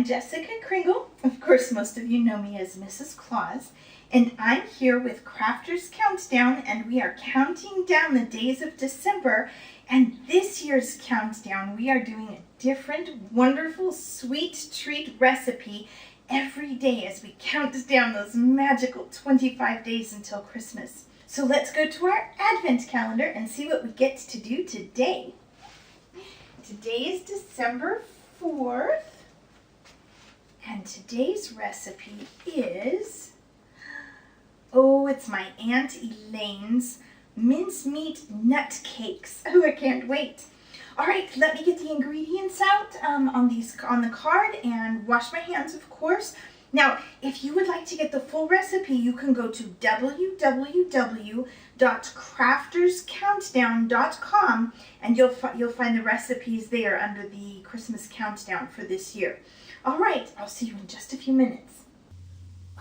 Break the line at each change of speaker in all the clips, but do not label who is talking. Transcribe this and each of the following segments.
I'm Jessica Kringle. Of course, most of you know me as Mrs. Claus. And I'm here with Crafters Countdown, and we are counting down the days of December. And this year's countdown, we are doing a different, wonderful, sweet treat recipe every day as we count down those magical 25 days until Christmas. So let's go to our Advent calendar and see what we get to do today. Today is December 4th, and today's recipe is, it's my Aunt Elaine's Mincemeat Nut Cakes. Oh, I can't wait. All right, let me get the ingredients out on the card and wash my hands, of course. Now, if you would like to get the full recipe, you can go to www.crafterscountdown.com and you'll find the recipes there under the Christmas countdown for this year. All right, I'll see you in just a few minutes.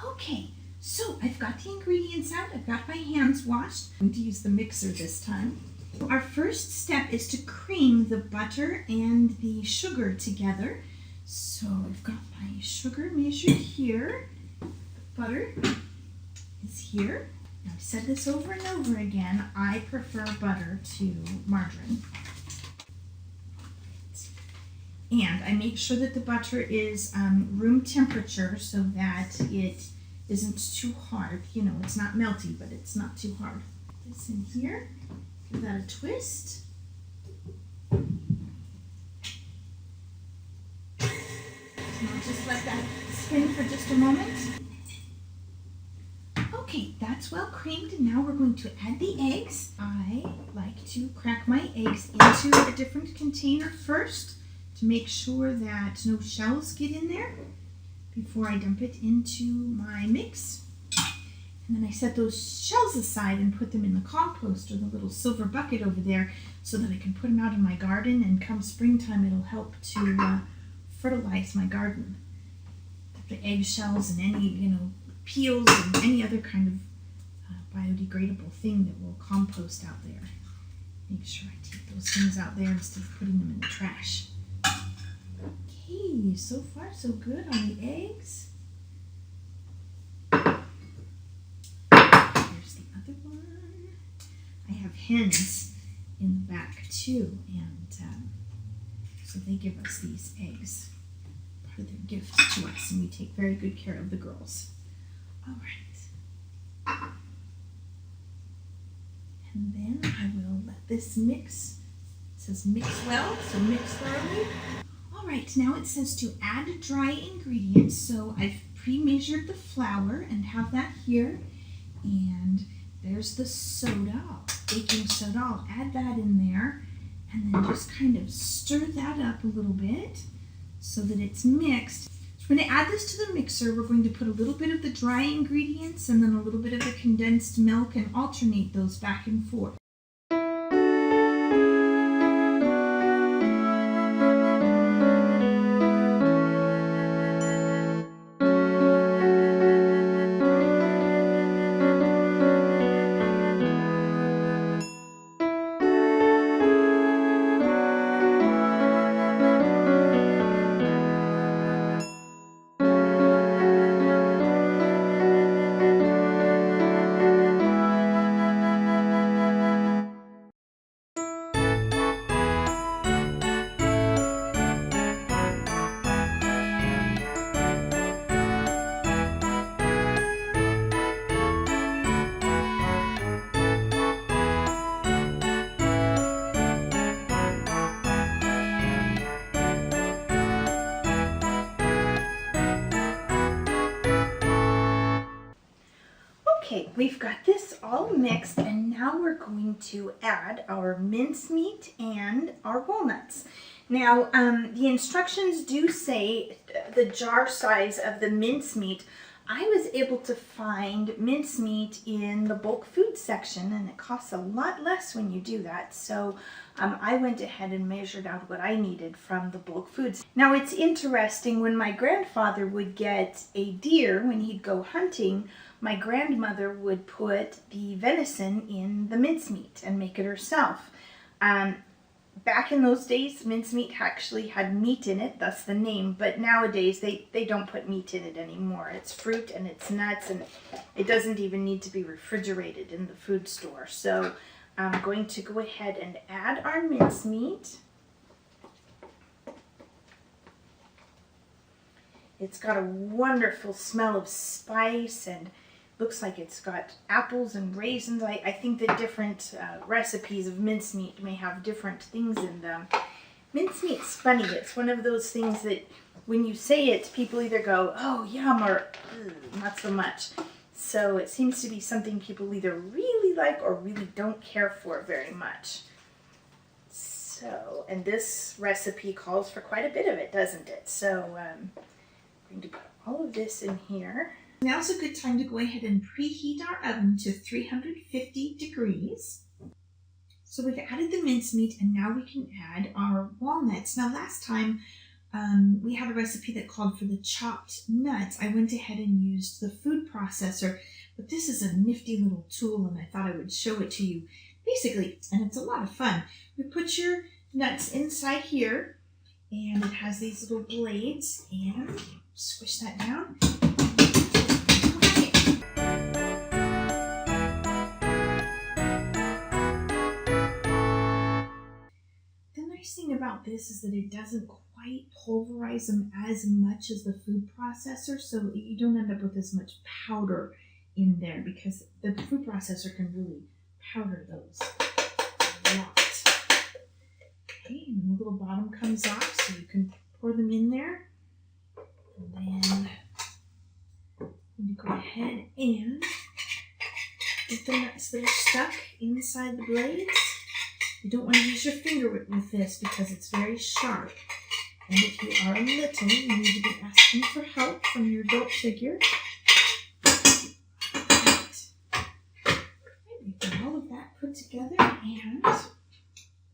Okay, so I've got the ingredients out. I've got my hands washed. I'm going to use the mixer this time. Our first step is to cream the butter and the sugar together. So I've got my sugar measured here, butter is here. Now I've said this over and over again, I prefer butter to margarine. And I make sure that the butter is room temperature so that it isn't too hard. You know, it's not melty, but it's not too hard. Put this in here, give that a twist. I'll just let that spin for just a moment. Okay, that's well creamed, and now we're going to add the eggs. I like to crack my eggs into a different container first to make sure that no shells get in there before I dump it into my mix. And then I set those shells aside and put them in the compost or the little silver bucket over there so that I can put them out in my garden, and come springtime it'll help to fertilize my garden. The eggshells and any, peels and any other kind of biodegradable thing that will compost out there. Make sure I take those things out there instead of putting them in the trash. Okay, so far so good on the eggs. Here's the other one. I have hens in the back too, and so they give us these eggs. Part of their gift to us, and we take very good care of the girls. All right. And then I will let this mix. It says mix well, so mix thoroughly. All right, now it says to add dry ingredients. So I've pre-measured the flour and have that here. And there's the soda, baking soda. I'll add that in there. And then just kind of stir that up a little bit so that it's mixed. So we're going to add this to the mixer. We're going to put a little bit of the dry ingredients and then a little bit of the condensed milk and alternate those back and forth. Okay, we've got this all mixed, and now we're going to add our mincemeat and our walnuts. Now, the instructions do say the jar size of the mincemeat. I was able to find mincemeat in the bulk food section, and it costs a lot less when you do that. So I went ahead and measured out what I needed from the bulk foods. Now, it's interesting, when my grandfather would get a deer when he'd go hunting, my grandmother would put the venison in the mincemeat and make it herself. back in those days, mincemeat actually had meat in it, thus the name, but nowadays they don't put meat in it anymore. It's fruit and it's nuts, and it doesn't even need to be refrigerated in the food store. So I'm going to go ahead and add our mincemeat. It's got a wonderful smell of spice and looks like it's got apples and raisins. I think that different recipes of mincemeat may have different things in them. Mincemeat's funny. It's one of those things that when you say it, people either go, oh, yum, or not so much. So it seems to be something people either really like or really don't care for very much. So, and this recipe calls for quite a bit of it, doesn't it? So I'm going to put all of this in here. Now's a good time to go ahead and preheat our oven to 350 degrees. So we've added the mincemeat, and now we can add our walnuts. Now last time we had a recipe that called for the chopped nuts. I went ahead and used the food processor, but this is a nifty little tool, and I thought I would show it to you. Basically, and it's a lot of fun, you put your nuts inside here, and it has these little blades, and squish that down. Thing about this is that it doesn't quite pulverize them as much as the food processor, so you don't end up with as much powder in there, because the food processor can really powder those a lot. Okay, and the little bottom comes off, so you can pour them in there. And then you go ahead and get the nuts that are stuck inside the blades. You don't want to use your finger with this because it's very sharp. And if you are a little, you need to be asking for help from your adult figure. Right. We've got all of that put together, and the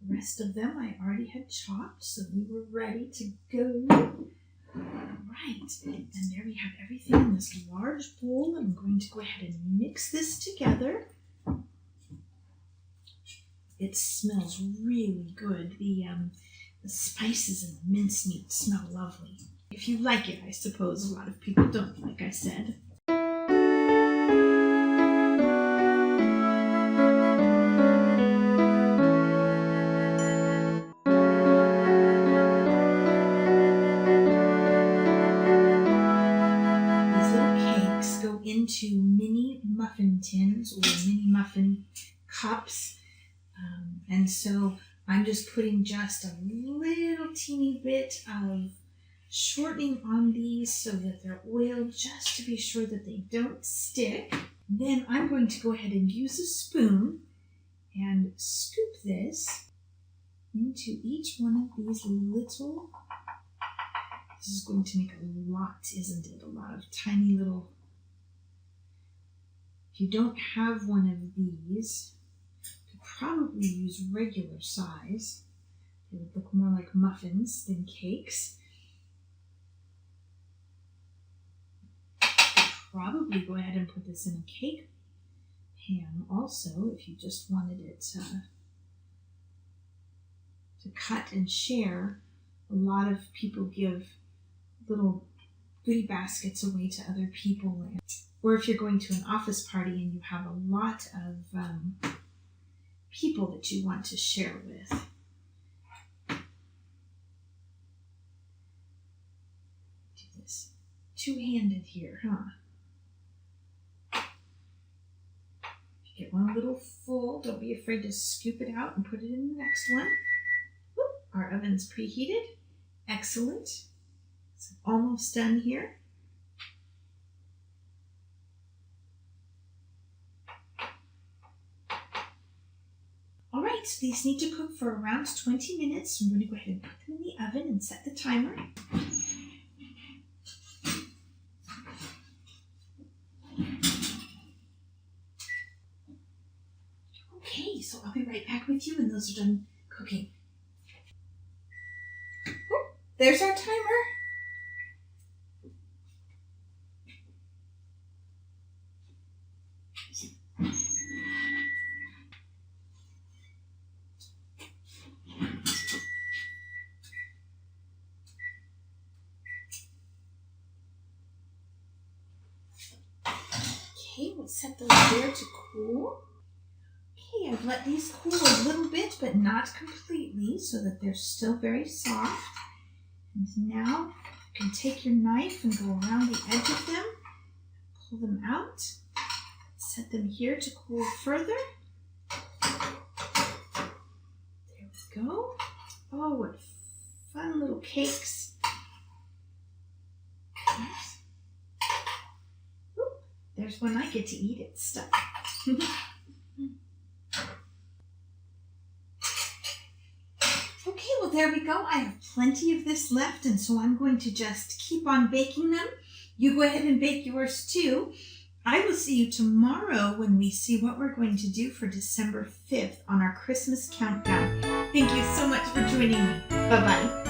rest of them I already had chopped, so we were ready to go. Right, and there we have everything in this large bowl. I'm going to go ahead and mix this together. It smells really good. The spices and the mincemeat smell lovely. If you like it, I suppose. A lot of people don't, like I said. These little cakes go into mini muffin tins or mini muffin cups. And so I'm just putting just a little teeny bit of shortening on these so that they're oiled, just to be sure that they don't stick. Then I'm going to go ahead and use a spoon and scoop this into each one of these little, this is going to make a lot, isn't it? A lot of tiny little, if you don't have one of these, probably use regular size. They would look more like muffins than cakes. You could probably go ahead and put this in a cake pan also, if you just wanted it to cut and share. A lot of people give little goodie baskets away to other people. Or if you're going to an office party and you have a lot of people that you want to share with. Do this two-handed here, huh? If you get one a little full, don't be afraid to scoop it out and put it in the next one. Whoop, our oven's preheated. Excellent. It's almost done here. Alright, these need to cook for around 20 minutes. I'm going to go ahead and put them in the oven and set the timer. Okay, so I'll be right back with you when those are done cooking. Oh, there's our timer. we'll set those there to cool. Okay, I've let these cool a little bit, but not completely, so that they're still very soft. And now you can take your knife and go around the edge of them, pull them out, set them here to cool further. There we go. Oh, what fun little cakes. Oops. Oop, there's one I get to eat. It's stuck. Okay, well, there we go. I have plenty of this left, and so I'm going to just keep on baking them. You go ahead and bake yours too. I will see you tomorrow when we see what we're going to do for December 5th on our Christmas countdown. Thank you so much for joining me. Bye-bye.